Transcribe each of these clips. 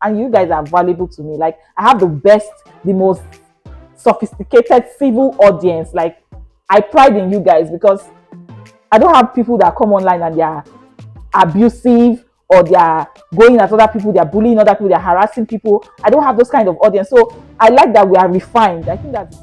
and you guys are valuable to me. Like, I have the best, the most sophisticated civil audience. Like, I pride in you guys because I don't have people that come online and they are abusive, or they are going at other people, they are bullying other people, they are harassing people. I don't have those kind of audience. So I like that we are refined. I think that's...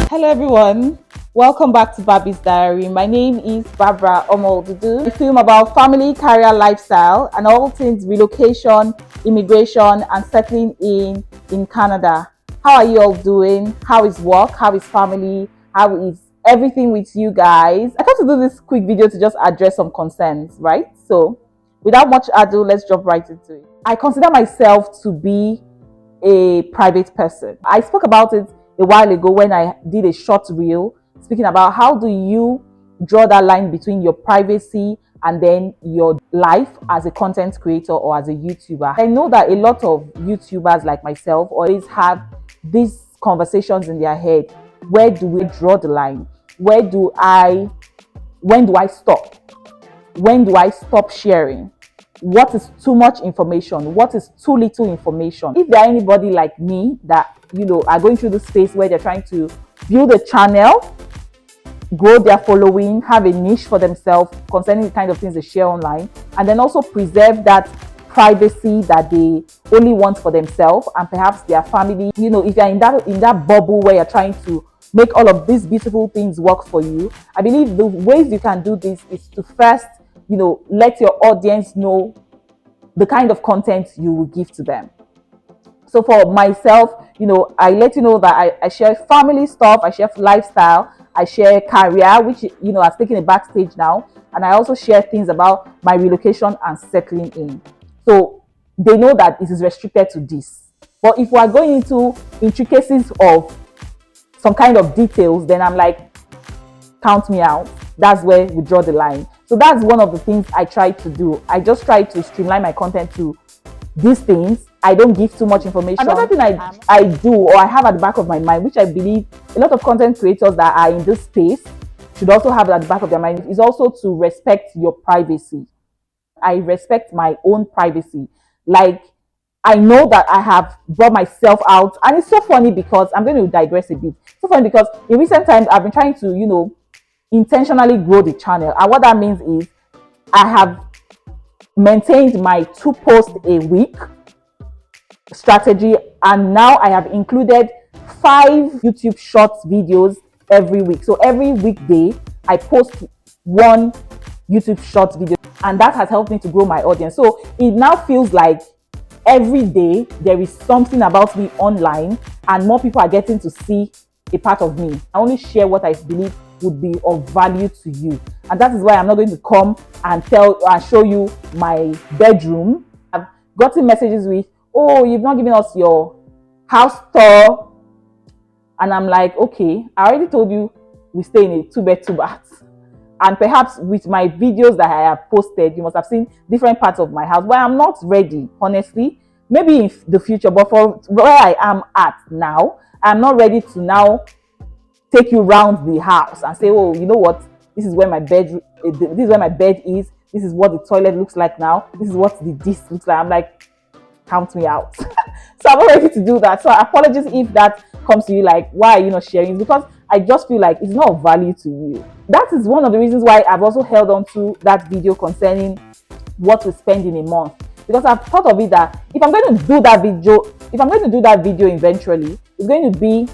Hello everyone, welcome back to Barbie's Diary. My name is Barbara Omodudu. A film about family, career, lifestyle, and all things relocation, immigration, and settling in Canada. How are you all doing? How is work? How is family? How is everything with you guys? I thought to do this quick video to just address some concerns, right? So without much ado, let's jump right into it. I consider myself to be a private person. I spoke about it a while ago when I did a short reel speaking about how do you draw that line between your privacy and then your life as a content creator or as a YouTuber. I know that a lot of YouTubers like myself always have these conversations in their head. Where do we draw the line? When do I stop? When do I stop sharing? What is too much information? What is too little information? If there are anybody like me that, are going through this phase where they're trying to build a channel, grow their following, have a niche for themselves concerning the kind of things they share online, and then also preserve that privacy that they only want for themselves and perhaps their family. If you're in that bubble where you're trying to make all of these beautiful things work for you, I believe the ways you can do this is to first, let your audience know the kind of content you will give to them. So for myself, I let you know that I share family stuff, I share lifestyle, I share career, which, has taken a backstage now. And I also share things about my relocation and settling in. So they know that it is restricted to this. But if we are going into intricacies of some kind of details, then I'm like, count me out. That's where we draw the line. So that's one of the things I try to do. I just try to streamline my content to these things. I don't give too much information. Another thing I do, or I have at the back of my mind, which I believe a lot of content creators that are in this space should also have at the back of their mind, is also to respect your privacy. I respect my own privacy. Like, I know that I have brought myself out, and it's so funny because I'm going to digress a bit. It's so funny because in recent times I've been trying to, intentionally grow the channel, and what that means is I have maintained my 2 posts a week strategy, and now I have included 5 YouTube Shorts videos every week. So every weekday I post 1 YouTube Shorts video, and that has helped me to grow my audience. So it now feels like every day there is something about me online, and more people are getting to see a part of me. I only share what I believe would be of value to you, and that is why I'm not going to come and show you my bedroom. I've gotten messages with, "Oh, you've not given us your house tour," and I'm like, okay, I already told you we stay in a 2-bed 2-bath. And perhaps with my videos that I have posted, you must have seen different parts of my house. But I'm not ready, honestly. Maybe in the future, but for where I am at now, I'm not ready to now take you around the house and say, "Oh, you know what? This is where my bed is. This is what the toilet looks like now. This is what the dish looks like." I'm like, count me out. So I'm not ready to do that. So apologies if that comes to you like, why are you not sharing? It's because I just feel like it's not of value to you. That is one of the reasons why I've also held on to that video concerning what we spend in a month. Because I've thought of it that if I'm going to do that video eventually, it's going to be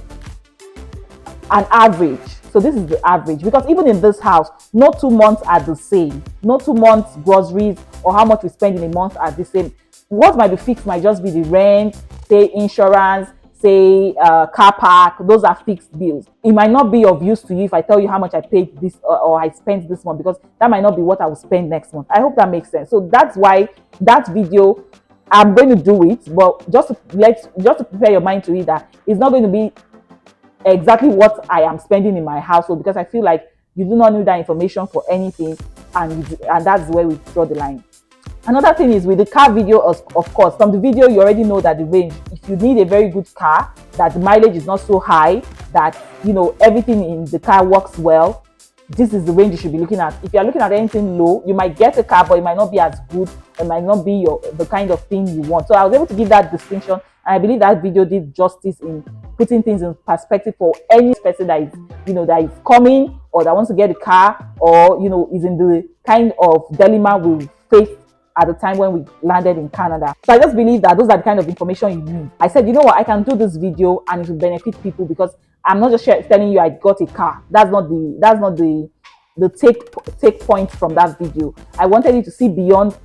an average. So this is the average, because even in this house, no 2 months are the same. No 2 months groceries or how much we spend in a month are the same. What might be fixed might just be the rent, say insurance, say car park. Those are fixed bills. It might not be of use to you if I tell you how much I paid this or I spent this month, because that might not be what I will spend next month. I hope that makes sense. So that's why that video, I'm going to do it, but just to prepare your mind to it that it's not going to be exactly what I am spending in my household, because I feel like you do not need that information for anything, and that's where we draw the line. Another thing is with the car video, of course, from the video you already know that the range, if you need a very good car, that the mileage is not so high, that everything in the car works well, this is the range you should be looking at. If you're looking at anything low, you might get a car, but it might not be as good. It might not be the kind of thing you want. So I was able to give that distinction, and I believe that video did justice in putting things in perspective for any person that is, that is coming, or that wants to get a car, or is in the kind of dilemma we faced at the time when we landed in Canada. So I just believe that those are the kind of information you need. I said, you know what, I can do this video and it will benefit people, because I'm not just telling you I got a car. That's not the take point from that video. I wanted you to see beyond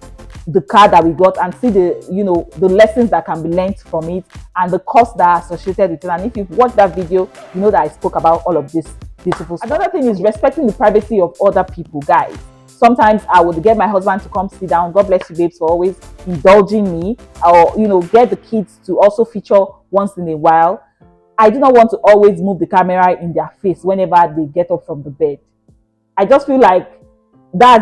the car that we got and see the lessons that can be learned from it and the costs that are associated with it. And if you've watched that video, you know that I spoke about all of this beautiful stuff. Another thing is respecting the privacy of other people, guys. Sometimes I would get my husband to come sit down. God bless you, babes, for always indulging me. Or, get the kids to also feature once in a while. I do not want to always move the camera in their face whenever they get up from the bed. I just feel like I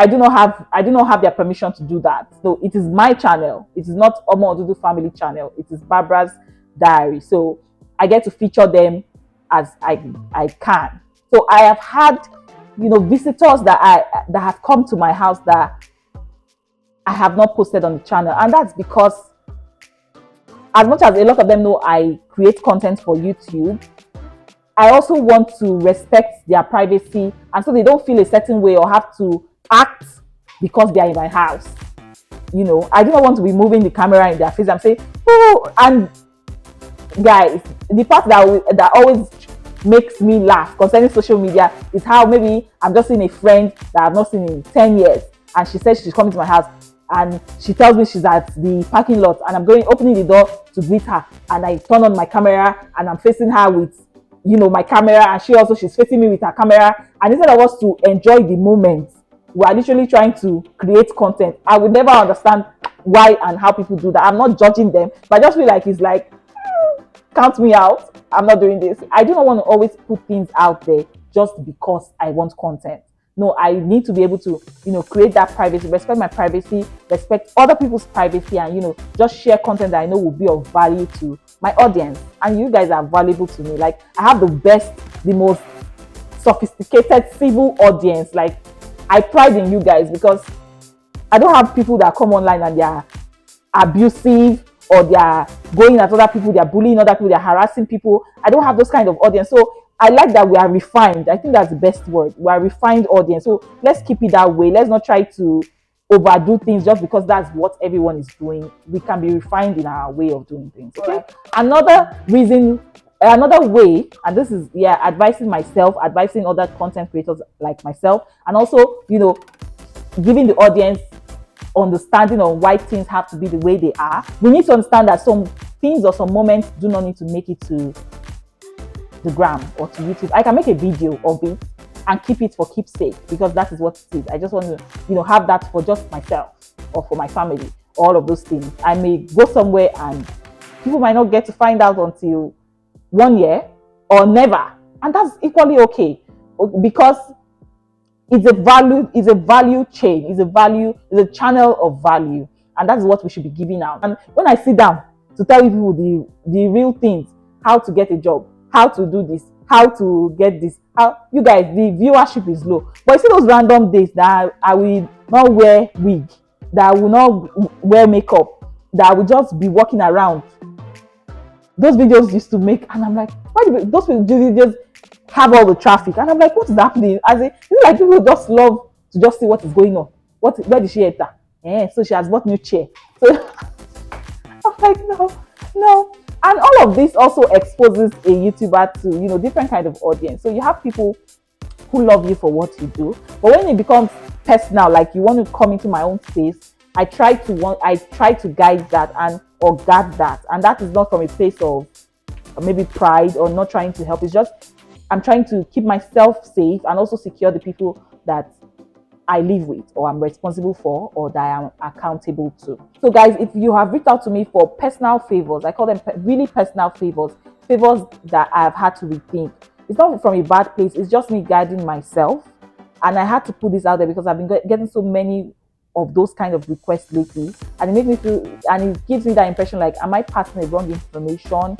do not have their permission to do that. So it is my channel. It is not Omo Odudu family channel. It is Barbara's diary. So I get to feature them as I can. So I have had visitors that have come to my house that I have not posted on the channel, and that's because, as much as a lot of them know I create content for YouTube, I also want to respect their privacy, and so they don't feel a certain way or have to act because they are in my house. I do not want to be moving the camera in their face and say, oh, and guys, the part that always makes me laugh concerning social media is how maybe I'm just seeing a friend that I've not seen in 10 years, and she says she's coming to my house, and she tells me she's at the parking lot, and I'm opening the door to greet her, and I turn on my camera and I'm facing her with my camera, and she's facing me with her camera, and instead of us to enjoy the moment, we are literally trying to create content. I would never understand why and how people do that. I'm not judging them, but I just feel like it's like, count me out. I'm not doing this. I do not want to always put things out there just because I want content. No, I need to be able to, create that privacy, respect my privacy, respect other people's privacy, and, just share content that I know will be of value to my audience. And you guys are valuable to me. Like, I have the best, the most sophisticated civil audience. Like, I pride in you guys, because I don't have people that come online and they are abusive, or they are going at other people, they are bullying other people, they are harassing people. I don't have those kind of audience. So I like that we are refined. I think that's the best word. We are refined audience. So let's keep it that way. Let's not try to overdo things just because that's what everyone is doing. We can be refined in our way of doing things. Okay. Another way, and this is advising myself, advising other content creators like myself, and also giving the audience understanding on why things have to be the way they are. We need to understand that some things or some moments do not need to make it to the gram or to YouTube. I can make a video of it and keep it for keepsake, because that is what it is. I just want to have that for just myself or for my family, all of those things. I may go somewhere and people might not get to find out until 1 year or never, and that's equally okay, because it's a value chain, it's a channel of value, and that's what we should be giving out. And when I sit down to tell people the real things, how to get a job, how to do this, how to get this, how you guys, the viewership is low. But you see those random days that I will not wear wig, that I will not wear makeup, that I will just be walking around. Those videos used to make, and I'm like, why do those videos have all the traffic? And I'm like, what is happening? As it's like people just love to just see what is going on. Where did she enter? So she has bought new chair. So I'm like, no. And all of this also exposes a YouTuber to different kind of audience. So you have people who love you for what you do, but when it becomes personal, like you want to come into my own space, I try to guide that or guard that, and that is not from a place of maybe pride or not trying to help. It's just I'm trying to keep myself safe and also secure the people that I live with, or I'm responsible for, or that I am accountable to. So guys, if you have reached out to me for personal favors, I call them really personal favors that I've had to rethink. It's not from a bad place, it's just me guiding myself. And I had to put this out there because I've been getting so many of those kind of requests lately, and it makes me feel, and it gives me that impression like, am I passing the wrong information?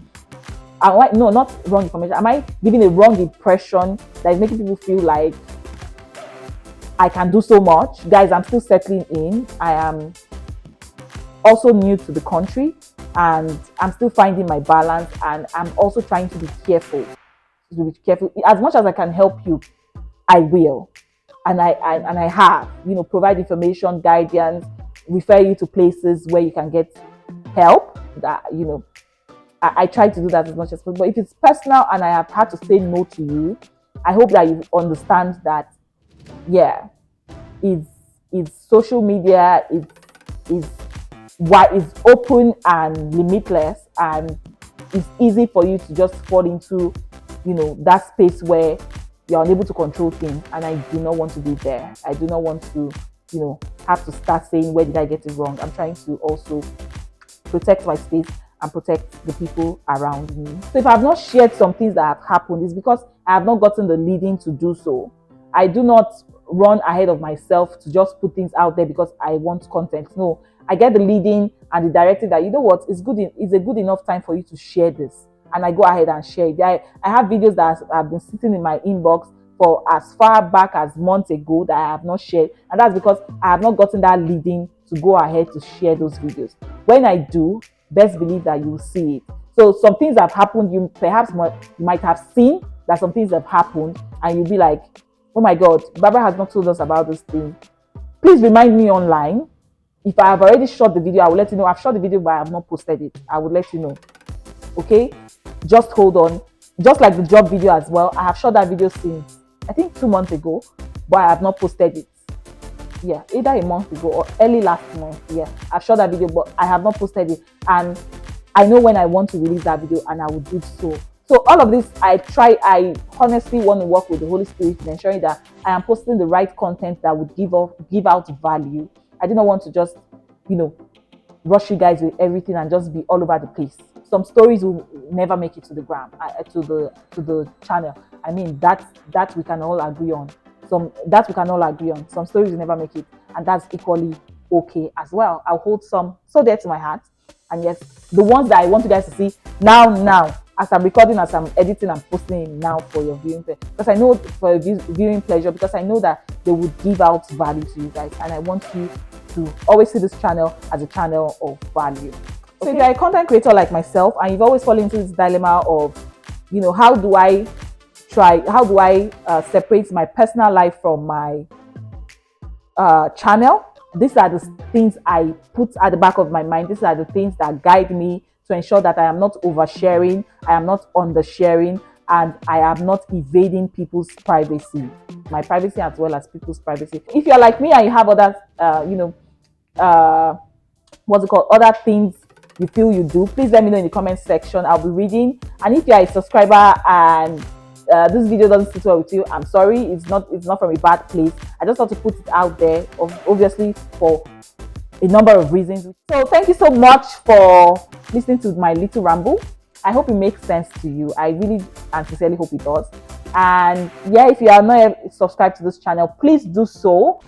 no, not wrong information. Am I giving a wrong impression that is making people feel like I can do so much? Guys, I'm still settling in. I am also new to the country and I'm still finding my balance, and I'm also trying to be careful. To be careful. As much as I can help you, I will. And I have, provide information, guidance, refer you to places where you can get help. That I try to do that as much as possible. But if it's personal and I have had to say no to you, I hope that you understand that, yeah, it's social media is why it's open and limitless, and it's easy for you to just fall into, that space where you're unable to control things. And I do not want to be there. I do not want to, have to start saying, where did I get it wrong? I'm trying to also protect my space and protect the people around me. So if I've not shared some things that have happened, it's because I have not gotten the leading to do so. I do not run ahead of myself to just put things out there because I want content. No, I get the leading and the directive that, it's a good enough time for you to share this. And I go ahead and share it. I have videos that have been sitting in my inbox for as far back as months ago that I have not shared. And that's because I have not gotten that leading to go ahead to share those videos. When I do, best believe that you will see it. So some things have happened. You perhaps might have seen that some things have happened, and you'll be like, oh my God, Barbara has not told us about this thing. Please remind me online. If I have already shot the video, I will let you know. I've shot the video, but I have not posted it. I will let you know. Okay? Just hold on. Just like the job video as well. I have shot that video since, I think, 2 months ago, but I have not posted it. Yeah, either a month ago or early last month. Yeah, I've shot that video, but I have not posted it. And I know when I want to release that video, and I will do so. So all of this, I honestly want to work with the Holy Spirit in ensuring that I am posting the right content that would give out value. I do not want to just, rush you guys with everything and just be all over the place. Some stories will never make it to the gram, to the channel. I mean, that we can all agree on. Some stories will never make it, and that's equally okay as well. I'll hold some so dear to my heart, and yes, the ones that I want you guys to see now, as I'm recording, as I'm editing and posting it now for your viewing pleasure, because I know for your viewing pleasure, because I know that they would give out value to you guys, and I want you to always see this channel as a channel of value. So if you're a content creator like myself, and you've always fallen into this dilemma of, how do I separate my personal life from my channel? These are the things I put at the back of my mind. These are the things that guide me to ensure that I am not oversharing, I am not undersharing, and I am not evading people's privacy, my privacy as well as people's privacy. If you're like me and you have other, other things you feel you do, please let me know in the comment section. I'll be reading. And if you're a subscriber and this video doesn't sit well with you, I'm sorry. It's not from a bad place. I just want to put it out there, obviously for a number of reasons. So thank you so much for listening to my little ramble. I hope it makes sense to you. I really and sincerely hope it does. And yeah, if you are not subscribed to this channel, please do so.